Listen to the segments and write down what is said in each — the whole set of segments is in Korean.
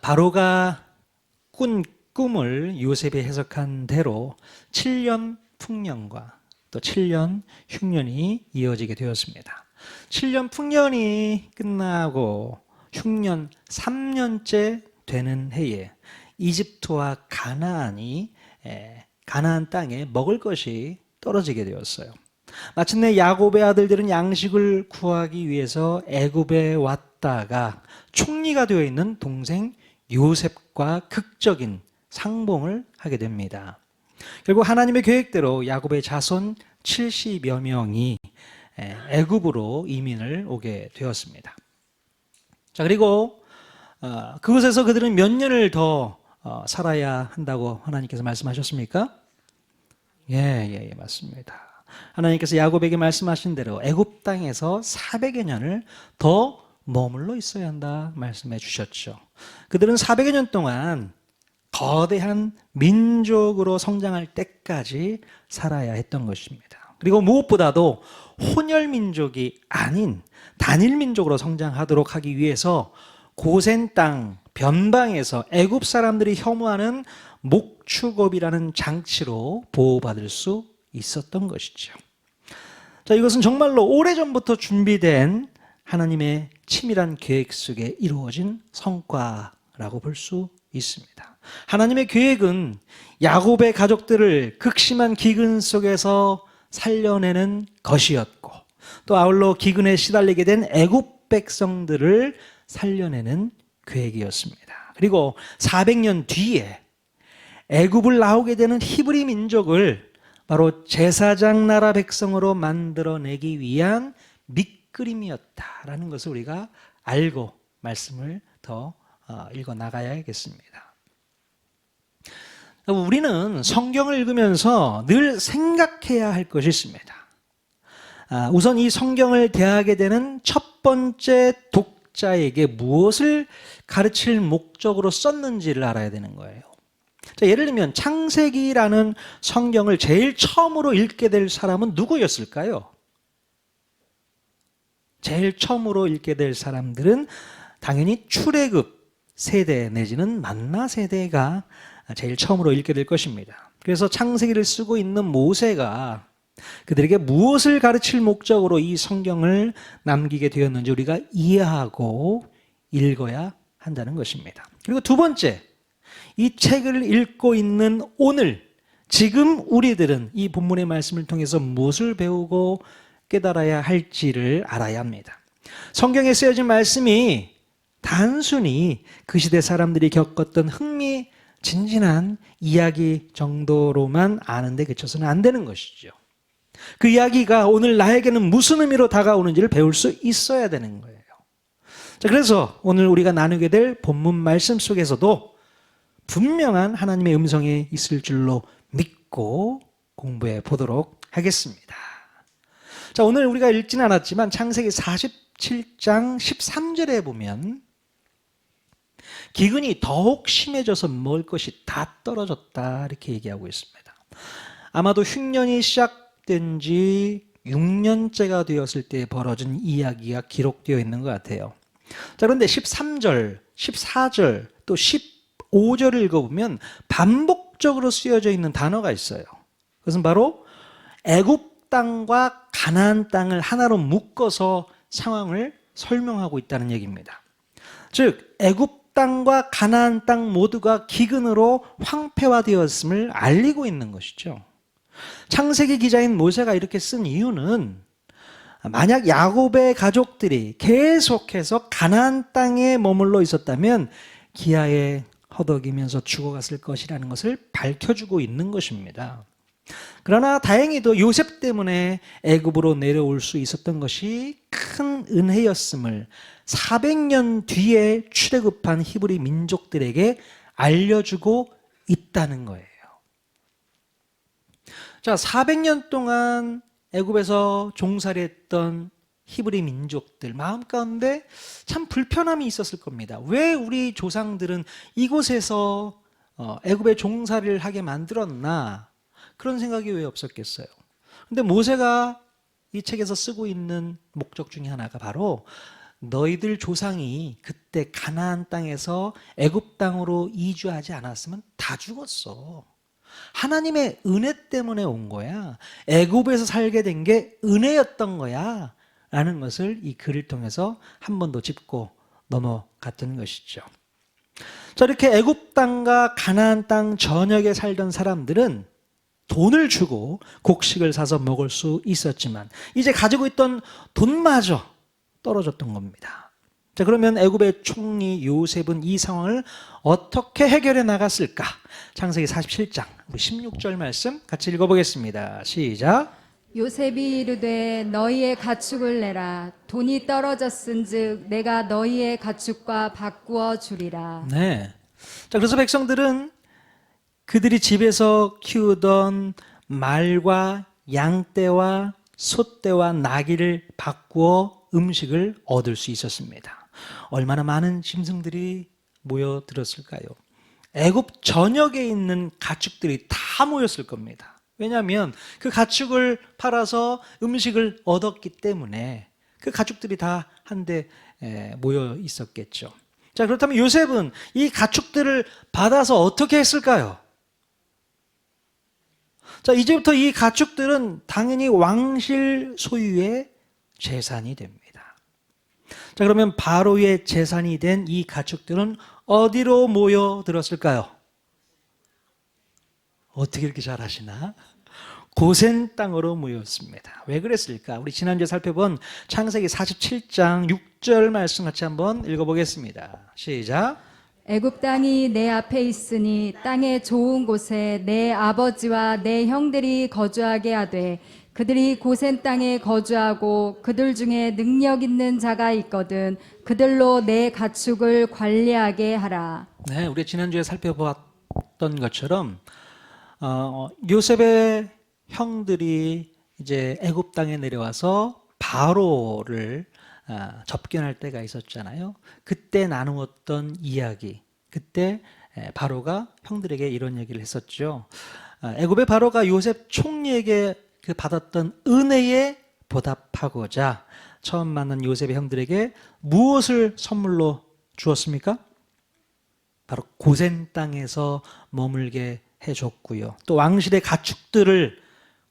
바로가 꾼 꿈을 요셉이 해석한 대로 7년 풍년과 또 7년 흉년이 이어지게 되었습니다. 7년 풍년이 끝나고 흉년 3년째 되는 해에 이집트와 가나안 땅에 먹을 것이 떨어지게 되었어요. 마침내 야곱의 아들들은 양식을 구하기 위해서 애굽에 왔다가 총리가 되어 있는 동생 요셉과 극적인 상봉을 하게 됩니다. 결국 하나님의 계획대로 야곱의 자손 70여 명이 애굽으로 이민을 오게 되었습니다. 자, 그리고 그곳에서 그들은 몇 년을 더 살아야 한다고 하나님께서 말씀하셨습니까? 예, 맞습니다. 하나님께서 야곱에게 말씀하신 대로 애굽 땅에서 400여 년을 더 머물러 있어야 한다 말씀해 주셨죠. 그들은 400여 년 동안 거대한 민족으로 성장할 때까지 살아야 했던 것입니다. 그리고 무엇보다도 혼혈 민족이 아닌 단일 민족으로 성장하도록 하기 위해서 고센 땅 변방에서 애굽 사람들이 혐오하는 목축업이라는 장치로 보호받을 수 있었던 것이죠. 자, 이것은 정말로 오래전부터 준비된 하나님의 치밀한 계획 속에 이루어진 성과라고 볼 수 있습니다. 하나님의 계획은 야곱의 가족들을 극심한 기근 속에서 살려내는 것이었고, 또 아울러 기근에 시달리게 된 애굽 백성들을 살려내는 계획이었습니다. 그리고 400년 뒤에 애굽을 나오게 되는 히브리 민족을 바로 제사장 나라 백성으로 만들어내기 위한 밑그림이었다라는 것을 우리가 알고 말씀을 더 읽어 나가야겠습니다. 우리는 성경을 읽으면서 늘 생각해야 할 것이 있습니다. 우선 이 성경을 대하게 되는 첫 번째 독자에게 무엇을 가르칠 목적으로 썼는지를 알아야 되는 거예요. 자, 예를 들면 창세기라는 성경을 제일 처음으로 읽게 될 사람은 누구였을까요? 제일 처음으로 읽게 될 사람들은 당연히 출애굽 세대 내지는 만나 세대가 제일 처음으로 읽게 될 것입니다. 그래서 창세기를 쓰고 있는 모세가 그들에게 무엇을 가르칠 목적으로 이 성경을 남기게 되었는지 우리가 이해하고 읽어야 한다는 것입니다. 그리고 두 번째, 이 책을 읽고 있는 오늘, 지금 우리들은 이 본문의 말씀을 통해서 무엇을 배우고 깨달아야 할지를 알아야 합니다. 성경에 쓰여진 말씀이 단순히 그 시대 사람들이 겪었던 흥미진진한 이야기 정도로만 아는데 그쳐서는 안 되는 것이죠. 그 이야기가 오늘 나에게는 무슨 의미로 다가오는지를 배울 수 있어야 되는 거예요. 자, 그래서 오늘 우리가 나누게 될 본문 말씀 속에서도 분명한 하나님의 음성이 있을 줄로 믿고 공부해 보도록 하겠습니다. 자, 오늘 우리가 읽지는 않았지만 창세기 47장 13절에 보면 기근이 더욱 심해져서 먹을 것이 다 떨어졌다 이렇게 얘기하고 있습니다. 아마도 흉년이 시작된 지 6년째가 되었을 때 벌어진 이야기가 기록되어 있는 것 같아요. 자, 그런데 13절, 14절, 또 15절을 읽어보면 반복적으로 쓰여져 있는 단어가 있어요. 그것은 바로 애굽 땅과 가나안 땅을 하나로 묶어서 상황을 설명하고 있다는 얘기입니다. 즉 애굽 땅과 가나안 땅 모두가 기근으로 황폐화되었음을 알리고 있는 것이죠. 창세기 기자인 모세가 이렇게 쓴 이유는 만약 야곱의 가족들이 계속해서 가나안 땅에 머물러 있었다면 기아에 허덕이면서 죽어갔을 것이라는 것을 밝혀주고 있는 것입니다. 그러나 다행히도 요셉 때문에 애굽으로 내려올 수 있었던 것이 큰 은혜였음을 400년 뒤에 출애굽한 히브리 민족들에게 알려주고 있다는 거예요. 자, 400년 동안 애굽에서 종살이 했던 히브리 민족들 마음 가운데 참 불편함이 있었을 겁니다. 왜 우리 조상들은 이곳에서 애굽에 종살이를 하게 만들었나? 그런 생각이 왜 없었겠어요? 근데 모세가 이 책에서 쓰고 있는 목적 중에 하나가 바로 너희들 조상이 그때 가나안 땅에서 애굽 땅으로 이주하지 않았으면 다 죽었어. 하나님의 은혜 때문에 온 거야. 애굽에서 살게 된 게 은혜였던 거야. 라는 것을 이 글을 통해서 한 번 더 짚고 넘어갔던 것이죠. 자, 이렇게 애굽 땅과 가나안 땅 전역에 살던 사람들은 돈을 주고 곡식을 사서 먹을 수 있었지만 이제 가지고 있던 돈마저 떨어졌던 겁니다. 자, 그러면 애굽의 총리 요셉은 이 상황을 어떻게 해결해 나갔을까? 창세기 47장 우리 16절 말씀 같이 읽어보겠습니다. 시작. 요셉이 이르되 너희의 가축을 내라. 돈이 떨어졌은즉 내가 너희의 가축과 바꾸어 주리라. 네. 자, 그래서 백성들은 그들이 집에서 키우던 말과 양떼와 소떼와 나귀를 바꾸어 음식을 얻을 수 있었습니다. 얼마나 많은 짐승들이 모여들었을까요? 애굽 전역에 있는 가축들이 다 모였을 겁니다. 왜냐하면 그 가축을 팔아서 음식을 얻었기 때문에 그 가축들이 다 한데 모여 있었겠죠. 자, 그렇다면 요셉은 이 가축들을 받아서 어떻게 했을까요? 자, 이제부터 이 가축들은 당연히 왕실 소유의 재산이 됩니다. 자, 그러면 바로의 재산이 된 이 가축들은 어디로 모여들었을까요? 어떻게 이렇게 잘 아시나? 고센 땅으로 모였습니다. 왜 그랬을까? 우리 지난주에 살펴본 창세기 47장 6절 말씀 같이 한번 읽어보겠습니다. 시작. 애굽 땅이 내 앞에 있으니 땅의 좋은 곳에 내 아버지와 내 형들이 거주하게 하되 그들이 고센 땅에 거주하고 그들 중에 능력 있는 자가 있거든 그들로 내 가축을 관리하게 하라. 네, 우리 지난주에 살펴봤던 것처럼 요셉의 형들이 이제 애굽 땅에 내려와서 바로를 접견할 때가 있었잖아요. 그때 나누었던 이야기, 그때 바로가 형들에게 이런 얘기를 했었죠. 애굽의 바로가 요셉 총리에게 그 받았던 은혜에 보답하고자 처음 만난 요셉의 형들에게 무엇을 선물로 주었습니까? 바로 고센 땅에서 머물게 해줬고요. 또 왕실의 가축들을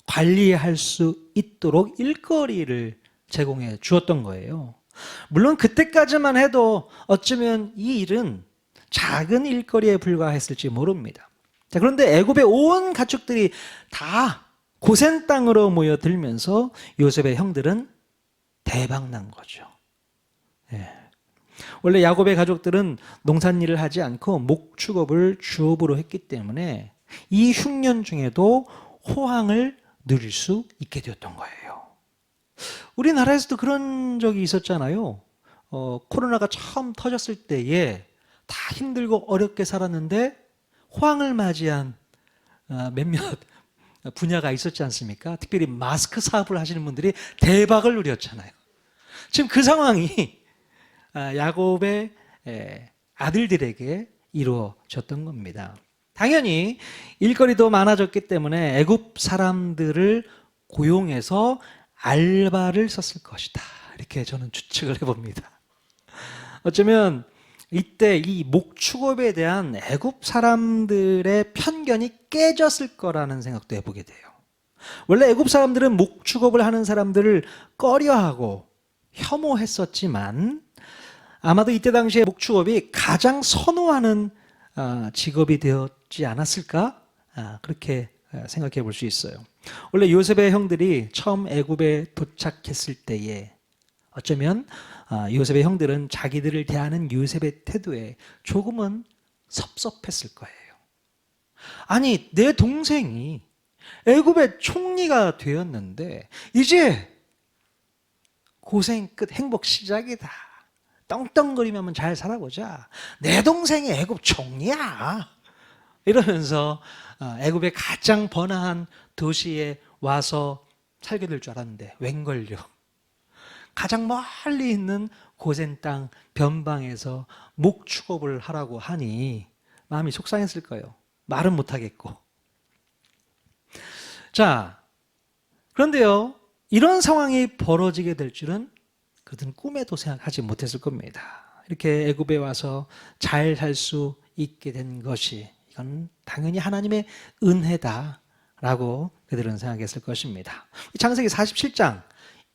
관리할 수 있도록 일거리를 제공해 주었던 거예요. 물론 그때까지만 해도 어쩌면 이 일은 작은 일거리에 불과했을지 모릅니다. 자, 그런데 애굽의 온 가축들이 다 고센 땅으로 모여들면서 요셉의 형들은 대박 난 거죠. 예. 원래 야곱의 가족들은 농산일을 하지 않고 목축업을 주업으로 했기 때문에 이 흉년 중에도 호황을 누릴 수 있게 되었던 거예요. 우리나라에서도 그런 적이 있었잖아요. 코로나가 처음 터졌을 때에 다 힘들고 어렵게 살았는데 호황을 맞이한 몇몇 분야가 있었지 않습니까? 특별히 마스크 사업을 하시는 분들이 대박을 누렸잖아요. 지금 그 상황이 야곱의 아들들에게 이루어졌던 겁니다. 당연히 일거리도 많아졌기 때문에 애굽 사람들을 고용해서 알바를 썼을 것이다. 이렇게 저는 추측을 해봅니다. 어쩌면 이때 이 목축업에 대한 애굽 사람들의 편견이 깨졌을 거라는 생각도 해보게 돼요. 원래 애굽 사람들은 목축업을 하는 사람들을 꺼려하고 혐오했었지만 아마도 이때 당시에 목축업이 가장 선호하는 직업이 되었지 않았을까? 그렇게 생각해 볼 수 있어요. 원래 요셉의 형들이 처음 애굽에 도착했을 때에 어쩌면 요셉의 형들은 자기들을 대하는 요셉의 태도에 조금은 섭섭했을 거예요. 아니, 내 동생이 애굽의 총리가 되었는데 이제 고생 끝, 행복 시작이다. 떵떵거리면 잘 살아보자. 내 동생이 애굽 총리야. 이러면서 애굽의 가장 번화한 도시에 와서 살게 될 줄 알았는데 웬걸요. 가장 멀리 있는 고센 땅 변방에서 목축업을 하라고 하니 마음이 속상했을 거예요. 말은 못하겠고. 자, 그런데요, 이런 상황이 벌어지게 될 줄은 그들은 꿈에도 생각하지 못했을 겁니다. 이렇게 애굽에 와서 잘 살 수 있게 된 것이 이건 당연히 하나님의 은혜다라고 그들은 생각했을 것입니다. 창세기 47장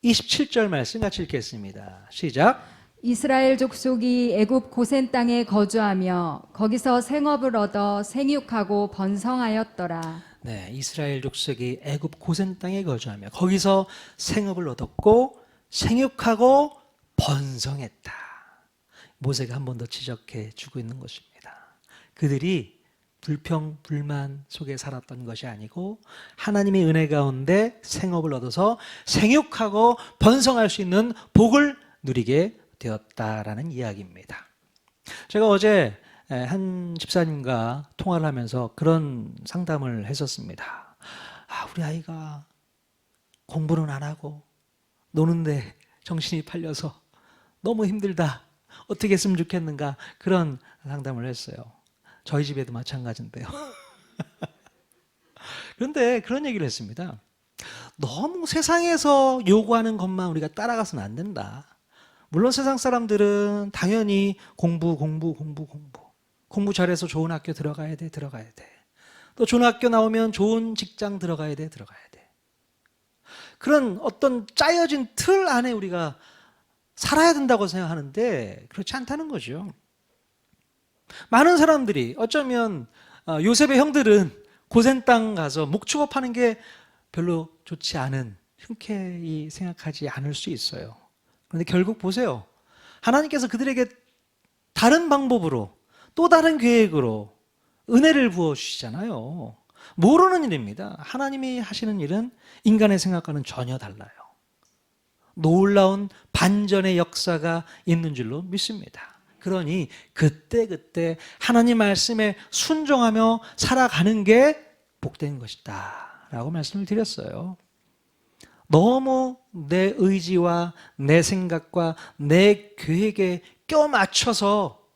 27절 말씀 같이 읽겠습니다. 시작. 이스라엘 족속이 애굽 고센 땅에 거주하며 거기서 생업을 얻어 생육하고 번성하였더라. 네, 이스라엘 족속이 애굽 고센 땅에 거주하며 거기서 생업을 얻었고 생육하고 번성했다. 모세가 한 번 더 지적해 주고 있는 것입니다. 그들이 불평, 불만 속에 살았던 것이 아니고 하나님의 은혜 가운데 생업을 얻어서 생육하고 번성할 수 있는 복을 누리게 되었다라는 이야기입니다. 제가 어제 한 집사님과 통화를 하면서 그런 상담을 했었습니다. 우리 아이가 공부는 안 하고 노는데 정신이 팔려서 너무 힘들다. 어떻게 했으면 좋겠는가 그런 상담을 했어요. 저희 집에도 마찬가지인데요. 그런데 그런 얘기를 했습니다. 너무 세상에서 요구하는 것만 우리가 따라가서는 안 된다. 물론 세상 사람들은 당연히 공부 잘해서 좋은 학교 들어가야 돼. 또 좋은 학교 나오면 좋은 직장 들어가야 돼. 그런 어떤 짜여진 틀 안에 우리가 살아야 된다고 생각하는데 그렇지 않다는 거죠. 많은 사람들이 어쩌면 요셉의 형들은 고센 땅 가서 목축업하는 게 별로 좋지 않은, 흔쾌히 생각하지 않을 수 있어요. 그런데 결국 보세요. 하나님께서 그들에게 다른 방법으로 또 다른 계획으로 은혜를 부어주시잖아요. 모르는 일입니다. 하나님이 하시는 일은 인간의 생각과는 전혀 달라요. 놀라운 반전의 역사가 있는 줄로 믿습니다. 그러니 그때 하나님 말씀에 순종하며 살아가는 게 복된 것이다 라고 말씀을 드렸어요. 너무 내 의지와 내 생각과 내 계획에 껴맞춰서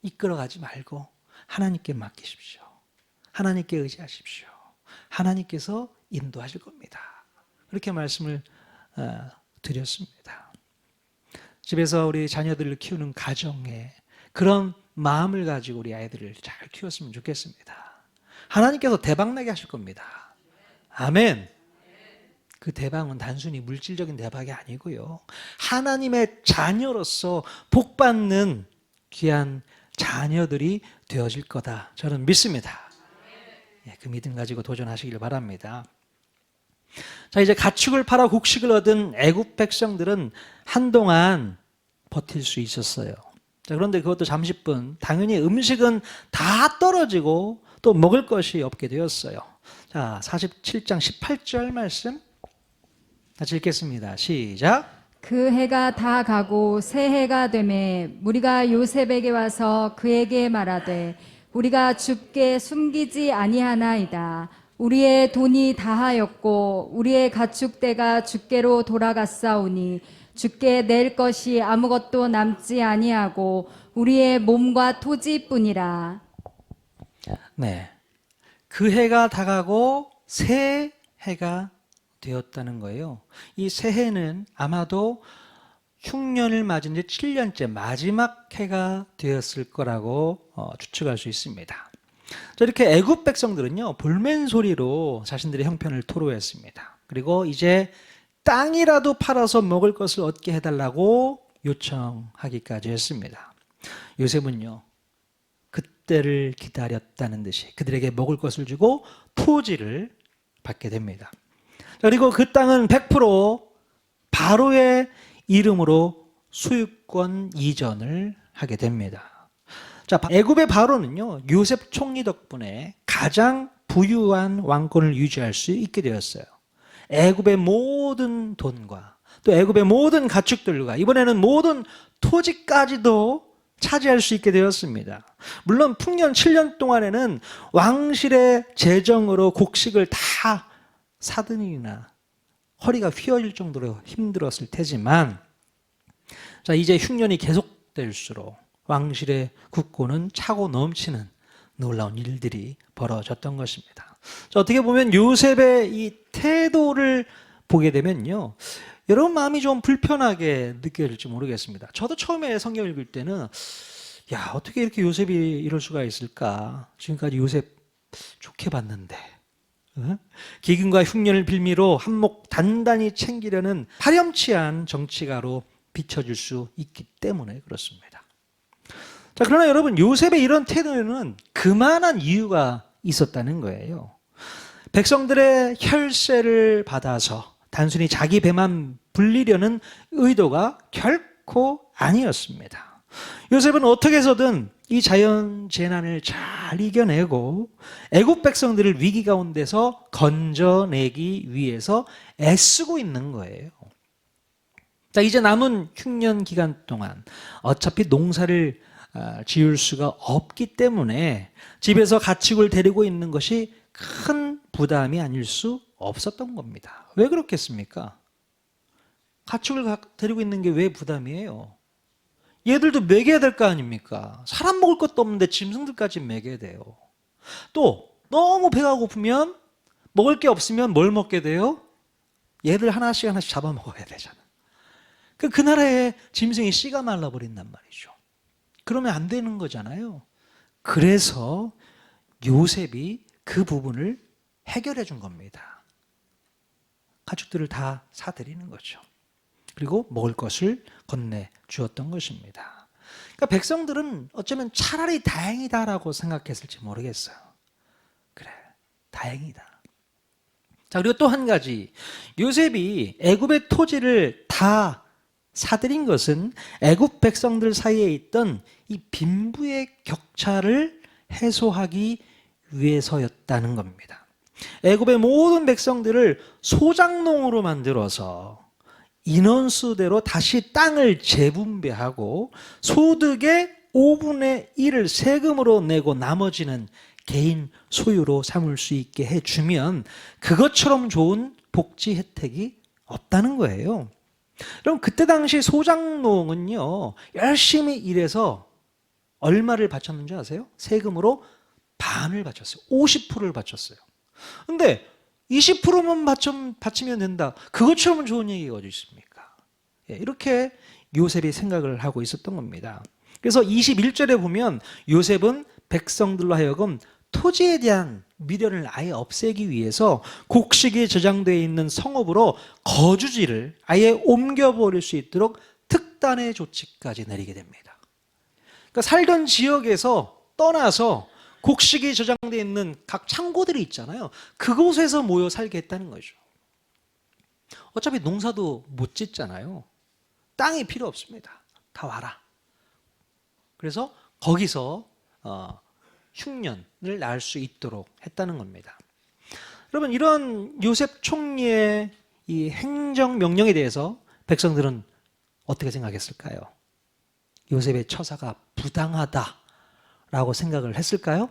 이끌어가지 말고 하나님께 맡기십시오. 하나님께 의지하십시오. 하나님께서 인도하실 겁니다. 그렇게 말씀을 드렸습니다. 집에서 우리 자녀들을 키우는 가정에 그런 마음을 가지고 우리 아이들을 잘 키웠으면 좋겠습니다. 하나님께서 대박나게 하실 겁니다. 아멘. 그 대박은 단순히 물질적인 대박이 아니고요. 하나님의 자녀로서 복받는 귀한 자녀들이 되어질 거다. 저는 믿습니다. 그 믿음 가지고 도전하시길 바랍니다. 자, 이제 가축을 팔아 곡식을 얻은 애굽 백성들은 한동안 버틸 수 있었어요. 자, 그런데 그것도 잠시뿐. 당연히 음식은 다 떨어지고 또 먹을 것이 없게 되었어요. 자, 47장 18절 말씀 같이 읽겠습니다. 시작. 그 해가 다 가고 새 해가 되매 무리가 요셉에게 와서 그에게 말하되 우리가 줍게 숨기지 아니하나이다. 우리의 돈이 다하였고 우리의 가축대가 주께로 돌아갔사오니 주께 낼 것이 아무것도 남지 아니하고 우리의 몸과 토지뿐이라. 네, 그 해가 다가고 새 해가 되었다는 거예요. 이 새해는 아마도 흉년을 맞은 지 7년째 마지막 해가 되었을 거라고 추측할 수 있습니다. 자, 이렇게 애굽 백성들은요, 볼멘 소리로 자신들의 형편을 토로했습니다. 그리고 이제 땅이라도 팔아서 먹을 것을 얻게 해달라고 요청하기까지 했습니다. 요셉은요, 그때를 기다렸다는 듯이 그들에게 먹을 것을 주고 토지를 받게 됩니다. 그리고 그 땅은 100% 바로의 이름으로 소유권 이전을 하게 됩니다. 자, 애굽의 바로는요, 요셉 총리 덕분에 가장 부유한 왕권을 유지할 수 있게 되었어요. 애굽의 모든 돈과 또 애굽의 모든 가축들과 이번에는 모든 토지까지도 차지할 수 있게 되었습니다. 물론 풍년 7년 동안에는 왕실의 재정으로 곡식을 다 사들이나 허리가 휘어질 정도로 힘들었을 테지만, 자, 이제 흉년이 계속될수록 왕실의 국고는 차고 넘치는 놀라운 일들이 벌어졌던 것입니다. 자, 어떻게 보면 요셉의 이 태도를 보게 되면요, 여러분 마음이 좀 불편하게 느껴질지 모르겠습니다. 저도 처음에 성경 읽을 때는 야, 어떻게 이렇게 요셉이 이럴 수가 있을까? 지금까지 요셉 좋게 봤는데. 어? 기근과 흉년을 빌미로 한몫 단단히 챙기려는 파렴치한 정치가로 비춰질 수 있기 때문에 그렇습니다. 자, 그러나 여러분, 요셉의 이런 태도에는 그만한 이유가 있었다는 거예요. 백성들의 혈세를 받아서 단순히 자기 배만 불리려는 의도가 결코 아니었습니다. 요셉은 어떻게 해서든 이 자연 재난을 잘 이겨내고 애굽 백성들을 위기 가운데서 건져내기 위해서 애쓰고 있는 거예요. 자, 이제 남은 흉년 기간 동안 어차피 농사를 지을 수가 없기 때문에 집에서 가축을 데리고 있는 것이 큰 부담이 아닐 수 없었던 겁니다. 왜 그렇겠습니까? 가축을 데리고 있는 게 왜 부담이에요? 얘들도 먹여야 될 거 아닙니까? 사람 먹을 것도 없는데 짐승들까지 먹여야 돼요. 또 너무 배가 고프면 먹을 게 없으면 뭘 먹게 돼요? 얘들 하나씩 하나씩 잡아먹어야 되잖아. 그 나라에 짐승이 씨가 말라버린단 말이죠. 그러면 안 되는 거잖아요. 그래서 요셉이 그 부분을 해결해 준 겁니다. 가축들을 다 사들이는 거죠. 그리고 먹을 것을 건네 주었던 것입니다. 그러니까 백성들은 어쩌면 차라리 다행이다라고 생각했을지 모르겠어요. 그래, 다행이다. 자, 그리고 또 한 가지, 요셉이 애굽의 토지를 다 사들인 것은 애굽 백성들 사이에 있던 이 빈부의 격차를 해소하기 위해서였다는 겁니다. 애굽의 모든 백성들을 소작농으로 만들어서 인원수대로 다시 땅을 재분배하고 소득의 5분의 1을 세금으로 내고 나머지는 개인 소유로 삼을 수 있게 해주면 그것처럼 좋은 복지 혜택이 없다는 거예요. 그럼 그때 당시 소작농은요, 열심히 일해서 얼마를 바쳤는지 아세요? 세금으로 반을 바쳤어요. 50%를 바쳤어요. 근데 20%만 바치면 된다. 그것처럼 좋은 얘기가 어디 있습니까? 이렇게 요셉이 생각을 하고 있었던 겁니다. 그래서 21절에 보면 요셉은 백성들로 하여금 토지에 대한 미련을 아예 없애기 위해서 곡식이 저장되어 있는 성읍으로 거주지를 아예 옮겨버릴 수 있도록 특단의 조치까지 내리게 됩니다. 그러니까 살던 지역에서 떠나서 곡식이 저장되어 있는 각 창고들이 있잖아요. 그곳에서 모여 살게 했다는 거죠. 어차피 농사도 못 짓잖아요. 땅이 필요 없습니다. 다 와라. 그래서 거기서 흉년을 낳을 수 있도록 했다는 겁니다. 여러분, 이런 요셉 총리의 이 행정 명령에 대해서 백성들은 어떻게 생각했을까요? 요셉의 처사가 부당하다라고 생각을 했을까요?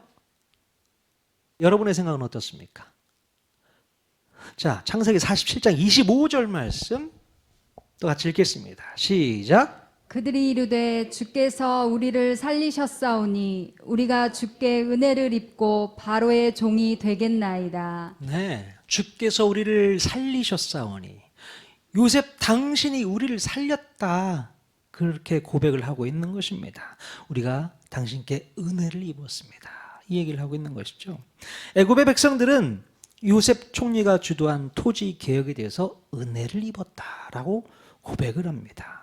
여러분의 생각은 어떻습니까? 자, 창세기 47장 25절 말씀 또 같이 읽겠습니다. 시작. 그들이 이르되 주께서 우리를 살리셨사오니 우리가 주께 은혜를 입고 바로의 종이 되겠나이다. 네, 주께서 우리를 살리셨사오니 요셉 당신이 우리를 살렸다, 그렇게 고백을 하고 있는 것입니다. 우리가 당신께 은혜를 입었습니다, 이 얘기를 하고 있는 것이죠. 애굽의 백성들은 요셉 총리가 주도한 토지 개혁에 대해서 은혜를 입었다라고 고백을 합니다.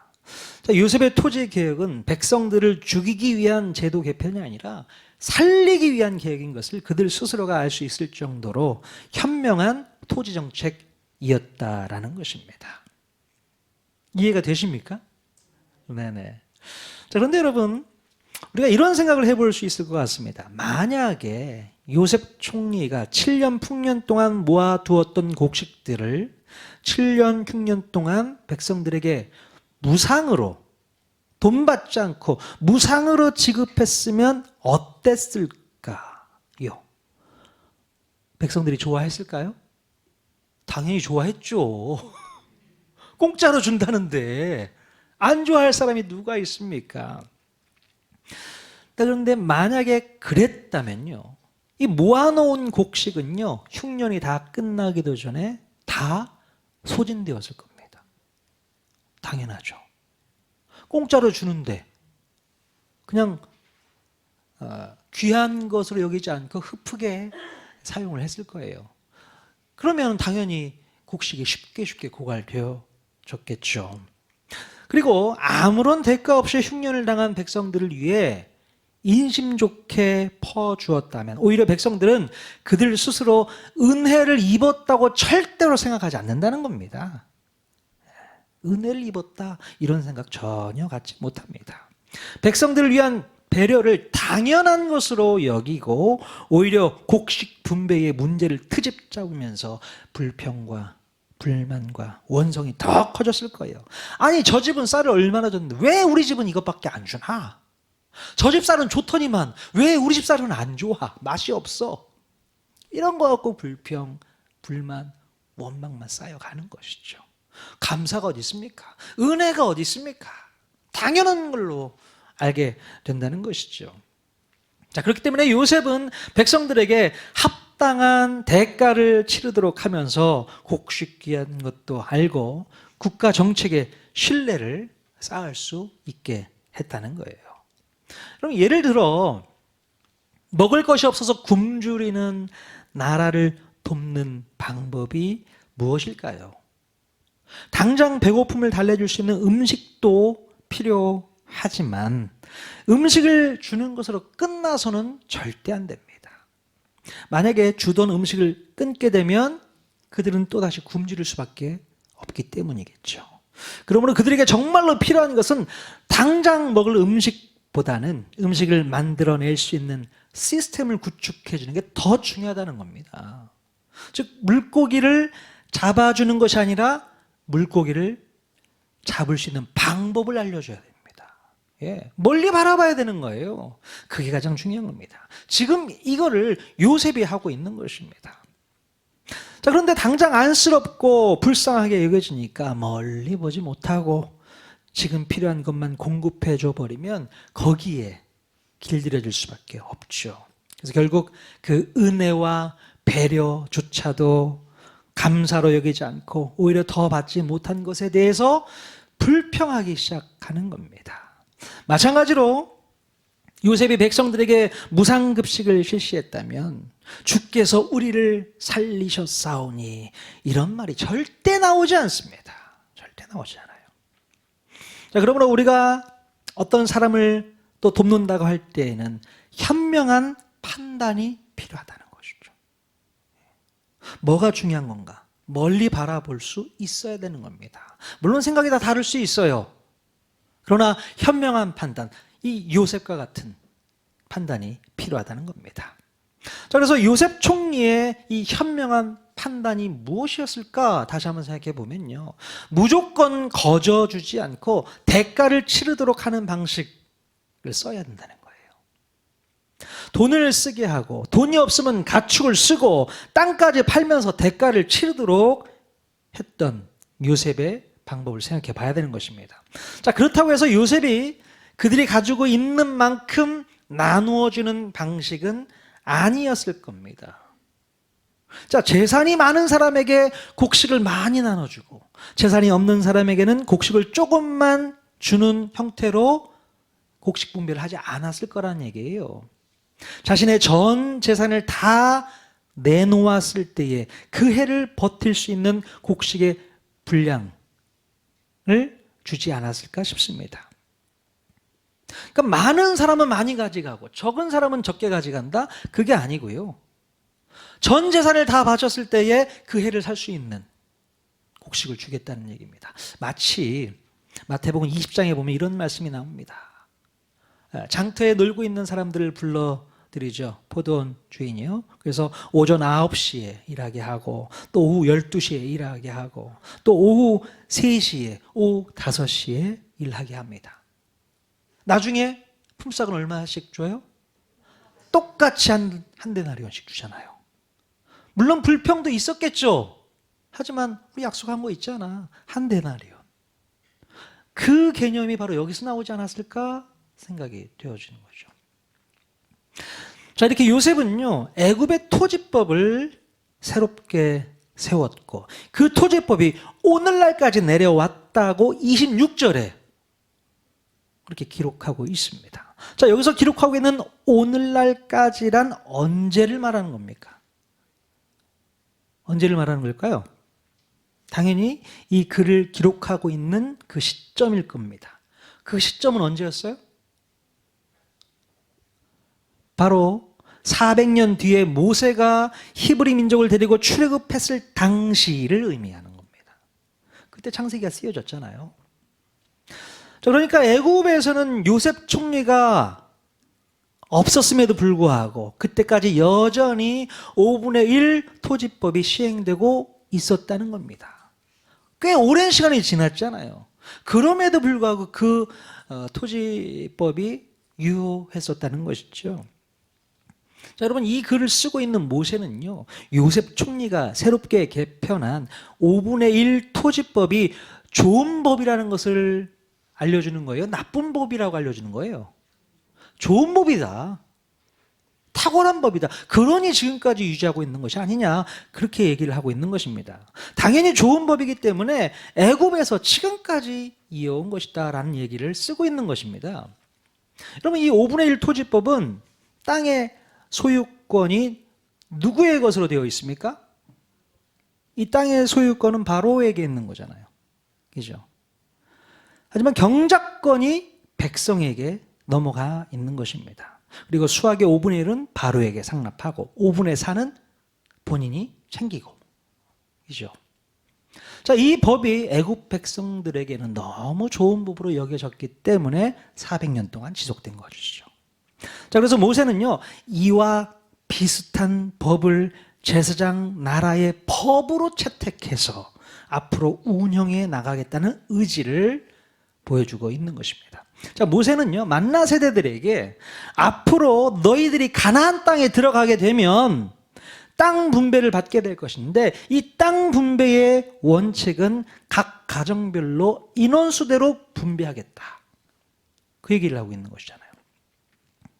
자, 요셉의 토지 개혁은 백성들을 죽이기 위한 제도 개편이 아니라 살리기 위한 계획인 것을 그들 스스로가 알 수 있을 정도로 현명한 토지 정책이었다라는 것입니다. 이해가 되십니까? 네네. 자, 그런데 여러분, 우리가 이런 생각을 해볼 수 있을 것 같습니다. 만약에 요셉 총리가 7년 풍년 동안 모아두었던 곡식들을 7년 흉년 동안 백성들에게 무상으로, 돈 받지 않고 무상으로 지급했으면 어땠을까요? 백성들이 좋아했을까요? 당연히 좋아했죠. 공짜로 준다는데 안 좋아할 사람이 누가 있습니까? 그런데 만약에 그랬다면요, 이 모아놓은 곡식은요, 흉년이 다 끝나기도 전에 다 소진되었을 겁니다. 당연하죠. 공짜로 주는데 그냥 귀한 것으로 여기지 않고 흡프게 사용을 했을 거예요. 그러면 당연히 곡식이 쉽게 고갈되어졌겠죠. 그리고 아무런 대가 없이 흉년을 당한 백성들을 위해 인심 좋게 퍼주었다면 오히려 백성들은 그들 스스로 은혜를 입었다고 절대로 생각하지 않는다는 겁니다. 은혜를 입었다 이런 생각 전혀 갖지 못합니다. 백성들을 위한 배려를 당연한 것으로 여기고 오히려 곡식 분배의 문제를 트집 잡으면서 불평과 불만과 원성이 더 커졌을 거예요. 아니 저 집은 쌀을 얼마나 줬는데 왜 우리 집은 이것밖에 안 주나? 저 집 쌀은 좋더니만 왜 우리 집 쌀은 안 좋아? 맛이 없어. 이런 거 갖고 불평, 불만, 원망만 쌓여가는 것이죠. 감사가 어디 있습니까? 은혜가 어디 있습니까? 당연한 걸로 알게 된다는 것이죠. 자, 그렇기 때문에 요셉은 백성들에게 합당한 대가를 치르도록 하면서 곡식 귀한 것도 알고 국가 정책의 신뢰를 쌓을 수 있게 했다는 거예요. 그럼 예를 들어 먹을 것이 없어서 굶주리는 나라를 돕는 방법이 무엇일까요? 당장 배고픔을 달래줄 수 있는 음식도 필요하지만 음식을 주는 것으로 끝나서는 절대 안 됩니다. 만약에 주던 음식을 끊게 되면 그들은 또다시 굶주릴 수밖에 없기 때문이겠죠. 그러므로 그들에게 정말로 필요한 것은 당장 먹을 음식보다는 음식을 만들어낼 수 있는 시스템을 구축해 주는 게 더 중요하다는 겁니다. 즉 물고기를 잡아주는 것이 아니라 물고기를 잡을 수 있는 방법을 알려줘야 됩니다. 예, 멀리 바라봐야 되는 거예요. 그게 가장 중요한 겁니다. 지금 이거를 요셉이 하고 있는 것입니다. 자, 그런데 당장 안쓰럽고 불쌍하게 여겨지니까 멀리 보지 못하고 지금 필요한 것만 공급해 줘 버리면 거기에 길들여질 수밖에 없죠. 그래서 결국 그 은혜와 배려조차도 감사로 여기지 않고 오히려 더 받지 못한 것에 대해서 불평하기 시작하는 겁니다. 마찬가지로 요셉이 백성들에게 무상급식을 실시했다면 주께서 우리를 살리셨사오니 이런 말이 절대 나오지 않습니다. 절대 나오지 않아요. 자, 그러므로 우리가 어떤 사람을 또 돕는다고 할 때에는 현명한 판단이 필요하다는 것이죠. 뭐가 중요한 건가? 멀리 바라볼 수 있어야 되는 겁니다. 물론 생각이 다 다를 수 있어요. 그러나 현명한 판단, 이 요셉과 같은 판단이 필요하다는 겁니다. 자, 그래서 요셉 총리의 이 현명한 판단이 무엇이었을까? 다시 한번 생각해 보면요. 무조건 거저주지 않고 대가를 치르도록 하는 방식을 써야 된다는 거예요. 돈을 쓰게 하고 돈이 없으면 가축을 쓰고 땅까지 팔면서 대가를 치르도록 했던 요셉의 방법을 생각해 봐야 되는 것입니다. 자, 그렇다고 해서 요셉이 그들이 가지고 있는 만큼 나누어 주는 방식은 아니었을 겁니다. 자, 재산이 많은 사람에게 곡식을 많이 나눠주고 재산이 없는 사람에게는 곡식을 조금만 주는 형태로 곡식 분배를 하지 않았을 거라는 얘기예요. 자신의 전 재산을 다 내놓았을 때에 그 해를 버틸 수 있는 곡식의 분량을 주지 않았을까 싶습니다. 그러니까 많은 사람은 많이 가져가고 적은 사람은 적게 가져간다? 그게 아니고요. 전 재산을 다 바쳤을 때에 그 해를 살 수 있는 곡식을 주겠다는 얘기입니다. 마치 마태복음 20장에 보면 이런 말씀이 나옵니다. 장터에 놀고 있는 사람들을 불러드리죠. 포도원 주인이요. 그래서 오전 9시에 일하게 하고 또 오후 12시에 일하게 하고 또 오후 3시에 오후 5시에 일하게 합니다. 나중에 품삯은 얼마씩 줘요? 똑같이 한 데나리온씩 주잖아요. 물론 불평도 있었겠죠. 하지만 우리 약속한 거 있잖아. 한 데나리온. 그 개념이 바로 여기서 나오지 않았을까 생각이 되어지는 거죠. 자, 이렇게 요셉은요 애굽의 토지법을 새롭게 세웠고 그 토지법이 오늘날까지 내려왔다고 26절에 그렇게 기록하고 있습니다. 자, 여기서 기록하고 있는 오늘날까지란 언제를 말하는 겁니까? 언제를 말하는 걸까요? 당연히 이 글을 기록하고 있는 그 시점일 겁니다. 그 시점은 언제였어요? 바로 400년 뒤에 모세가 히브리 민족을 데리고 출애굽했을 당시를 의미하는 겁니다. 그때 창세기가 쓰여졌잖아요. 자, 그러니까 애굽에서는 요셉 총리가 없었음에도 불구하고 그때까지 여전히 5분의 1 토지법이 시행되고 있었다는 겁니다. 꽤 오랜 시간이 지났잖아요. 그럼에도 불구하고 그 토지법이 유효했었다는 것이죠. 자, 여러분, 이 글을 쓰고 있는 모세는요, 요셉 총리가 새롭게 개편한 5분의 1 토지법이 좋은 법이라는 것을 알려주는 거예요? 나쁜 법이라고 알려주는 거예요? 좋은 법이다. 탁월한 법이다. 그러니 지금까지 유지하고 있는 것이 아니냐, 그렇게 얘기를 하고 있는 것입니다. 당연히 좋은 법이기 때문에 애굽에서 지금까지 이어온 것이다 라는 얘기를 쓰고 있는 것입니다. 여러분, 이 5분의 1 토지법은 땅의 소유권이 누구의 것으로 되어 있습니까? 이 땅의 소유권은 바로에게 있는 거잖아요. 그죠? 하지만 경작권이 백성에게 넘어가 있는 것입니다. 그리고 수확의 5분의 1은 바로에게 상납하고 5분의 4는 본인이 챙기고. 그죠? 자, 이 법이 애굽 백성들에게는 너무 좋은 법으로 여겨졌기 때문에 400년 동안 지속된 것이죠. 자, 그래서 모세는요, 이와 비슷한 법을 제사장 나라의 법으로 채택해서 앞으로 운영해 나가겠다는 의지를 보여주고 있는 것입니다. 자, 모세는요, 만나 세대들에게 앞으로 너희들이 가나안 땅에 들어가게 되면 땅 분배를 받게 될 것인데 이 땅 분배의 원칙은 각 가정별로 인원수대로 분배하겠다. 그 얘기를 하고 있는 것이잖아요.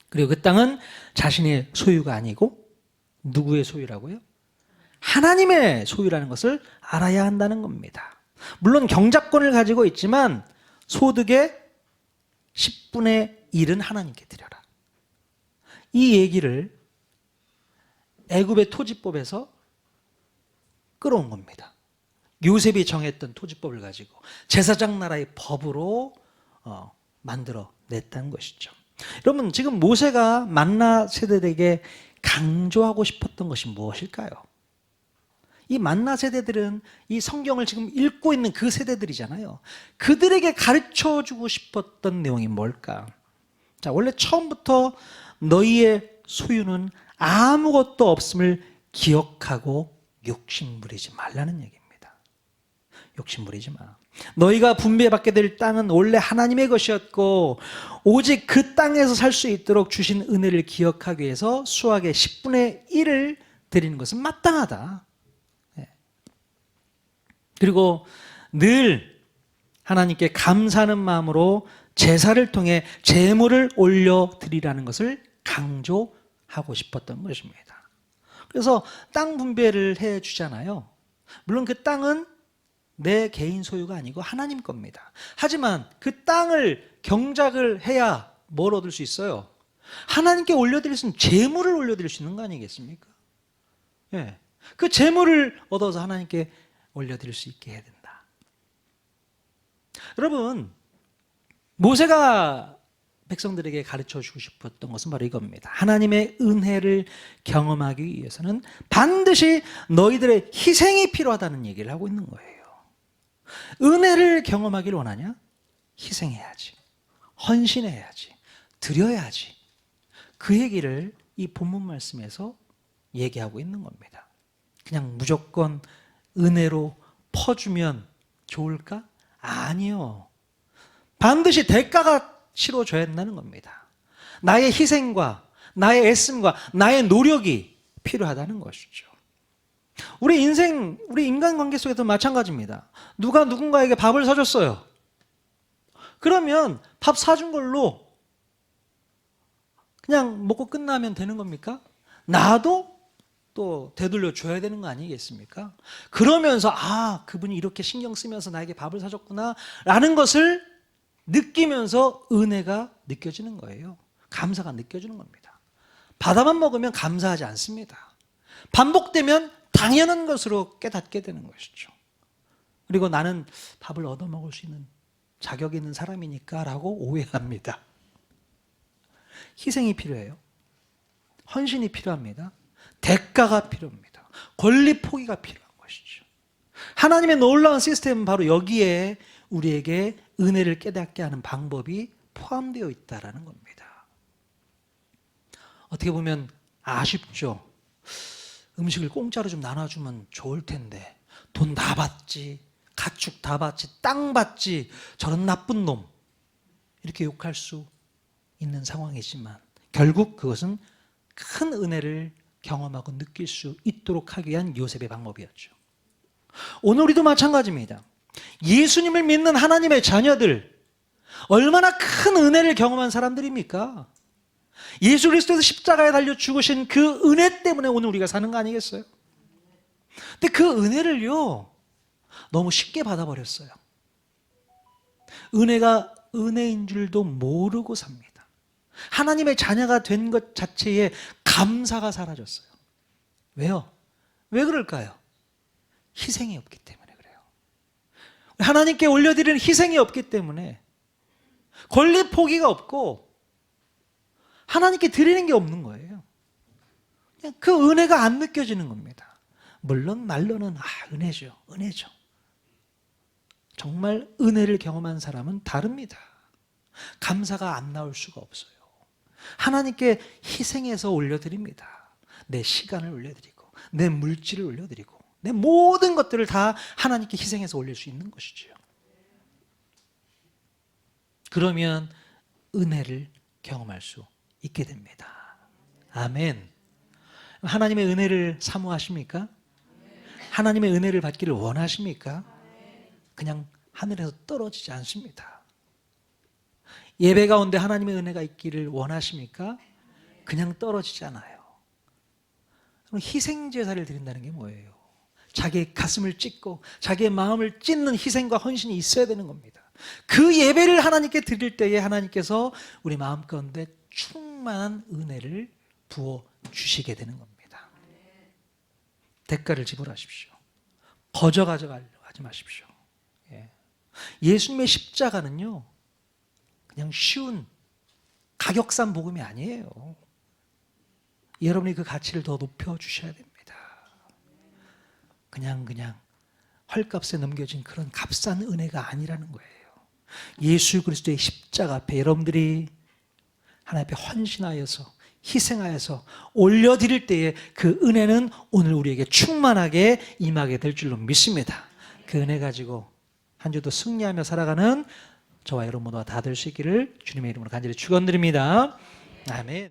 그리고 그 땅은 자신의 소유가 아니고 누구의 소유라고요? 하나님의 소유라는 것을 알아야 한다는 겁니다. 물론 경작권을 가지고 있지만 소득의 10분의 1은 하나님께 드려라. 이 얘기를 애굽의 토지법에서 끌어온 겁니다. 요셉이 정했던 토지법을 가지고 제사장 나라의 법으로 만들어 냈다는 것이죠. 여러분, 지금 모세가 만나 세대들에게 강조하고 싶었던 것이 무엇일까요? 이 만나 세대들은 이 성경을 지금 읽고 있는 그 세대들이잖아요. 그들에게 가르쳐주고 싶었던 내용이 뭘까? 자, 원래 처음부터 너희의 소유는 아무것도 없음을 기억하고 욕심부리지 말라는 얘기입니다. 욕심부리지 마. 너희가 분배받게 될 땅은 원래 하나님의 것이었고 오직 그 땅에서 살 수 있도록 주신 은혜를 기억하기 위해서 수확의 10분의 1을 드리는 것은 마땅하다. 그리고 늘 하나님께 감사하는 마음으로 제사를 통해 제물을 올려드리라는 것을 강조하고 싶었던 것입니다. 그래서 땅 분배를 해주잖아요. 물론 그 땅은 내 개인 소유가 아니고 하나님 겁니다. 하지만 그 땅을 경작을 해야 뭘 얻을 수 있어요? 하나님께 올려드릴 수 있는 제물을 올려드릴 수 있는 거 아니겠습니까? 예. 그 제물을 얻어서 하나님께 올려드릴 수 있게 해야 된다. 여러분, 모세가 백성들에게 가르쳐주고 싶었던 것은 바로 이겁니다. 하나님의 은혜를 경험하기 위해서는 반드시 너희들의 희생이 필요하다는 얘기를 하고 있는 거예요. 은혜를 경험하기를 원하냐? 희생해야지. 헌신해야지. 드려야지. 그 얘기를 이 본문 말씀에서 얘기하고 있는 겁니다. 그냥 무조건 은혜로 퍼주면 좋을까? 아니요. 반드시 대가가 치러져야 한다는 겁니다. 나의 희생과 나의 애씀과 나의 노력이 필요하다는 것이죠. 우리 인생, 우리 인간관계 속에도 마찬가지입니다. 누가 누군가에게 밥을 사줬어요. 그러면 밥 사준 걸로 그냥 먹고 끝나면 되는 겁니까? 나도 또 되돌려 줘야 되는 거 아니겠습니까? 그러면서 그분이 이렇게 신경 쓰면서 나에게 밥을 사줬구나 라는 것을 느끼면서 은혜가 느껴지는 거예요. 감사가 느껴지는 겁니다. 바다만 먹으면 감사하지 않습니다. 반복되면 당연한 것으로 깨닫게 되는 것이죠. 그리고 나는 밥을 얻어먹을 수 있는 자격이 있는 사람이니까 라고 오해합니다. 희생이 필요해요. 헌신이 필요합니다. 대가가 필요합니다. 권리 포기가 필요한 것이죠. 하나님의 놀라운 시스템은 바로 여기에 우리에게 은혜를 깨닫게 하는 방법이 포함되어 있다는 겁니다. 어떻게 보면 아쉽죠. 음식을 공짜로 좀 나눠주면 좋을 텐데 돈 다 받지, 가축 다 받지, 땅 받지, 저런 나쁜 놈 이렇게 욕할 수 있는 상황이지만 결국 그것은 큰 은혜를 경험하고 느낄 수 있도록 하기 위한 요셉의 방법이었죠. 오늘 우리도 마찬가지입니다. 예수님을 믿는 하나님의 자녀들 얼마나 큰 은혜를 경험한 사람들입니까? 예수 그리스도에서 십자가에 달려 죽으신 그 은혜 때문에 오늘 우리가 사는 거 아니겠어요? 근데 그 은혜를요 너무 쉽게 받아버렸어요. 은혜가 은혜인 줄도 모르고 삽니다. 하나님의 자녀가 된 것 자체에 감사가 사라졌어요. 왜요? 왜 그럴까요? 희생이 없기 때문에 그래요. 하나님께 올려드리는 희생이 없기 때문에 권리 포기가 없고 하나님께 드리는 게 없는 거예요. 그냥 그 은혜가 안 느껴지는 겁니다. 물론 말로는 은혜죠. 은혜죠. 정말 은혜를 경험한 사람은 다릅니다. 감사가 안 나올 수가 없어요. 하나님께 희생해서 올려드립니다. 내 시간을 올려드리고 내 물질을 올려드리고 내 모든 것들을 다 하나님께 희생해서 올릴 수 있는 것이죠. 그러면 은혜를 경험할 수 있게 됩니다. 아멘. 하나님의 은혜를 사모하십니까? 하나님의 은혜를 받기를 원하십니까? 그냥 하늘에서 떨어지지 않습니다. 예배 가운데 하나님의 은혜가 있기를 원하십니까? 그냥 떨어지지 않아요. 희생 제사를 드린다는 게 뭐예요? 자기의 가슴을 찢고 자기의 마음을 찢는 희생과 헌신이 있어야 되는 겁니다. 그 예배를 하나님께 드릴 때에 하나님께서 우리 마음 가운데 충만한 은혜를 부어 주시게 되는 겁니다. 대가를 지불하십시오. 거저 가져가려고 하지 마십시오. 예수님의 십자가는요 그냥 쉬운 가격산 복음이 아니에요. 여러분이 그 가치를 더 높여주셔야 됩니다. 그냥 헐값에 넘겨진 그런 값싼 은혜가 아니라는 거예요. 예수 그리스도의 십자가 앞에 여러분들이 하나님 앞에 헌신하여서 희생하여서 올려드릴 때에 그 은혜는 오늘 우리에게 충만하게 임하게 될 줄로 믿습니다. 그 은혜 가지고 한 주도 승리하며 살아가는 저와 여러분 모두가 다 될 수 있기를 주님의 이름으로 간절히 축원드립니다. 아멘.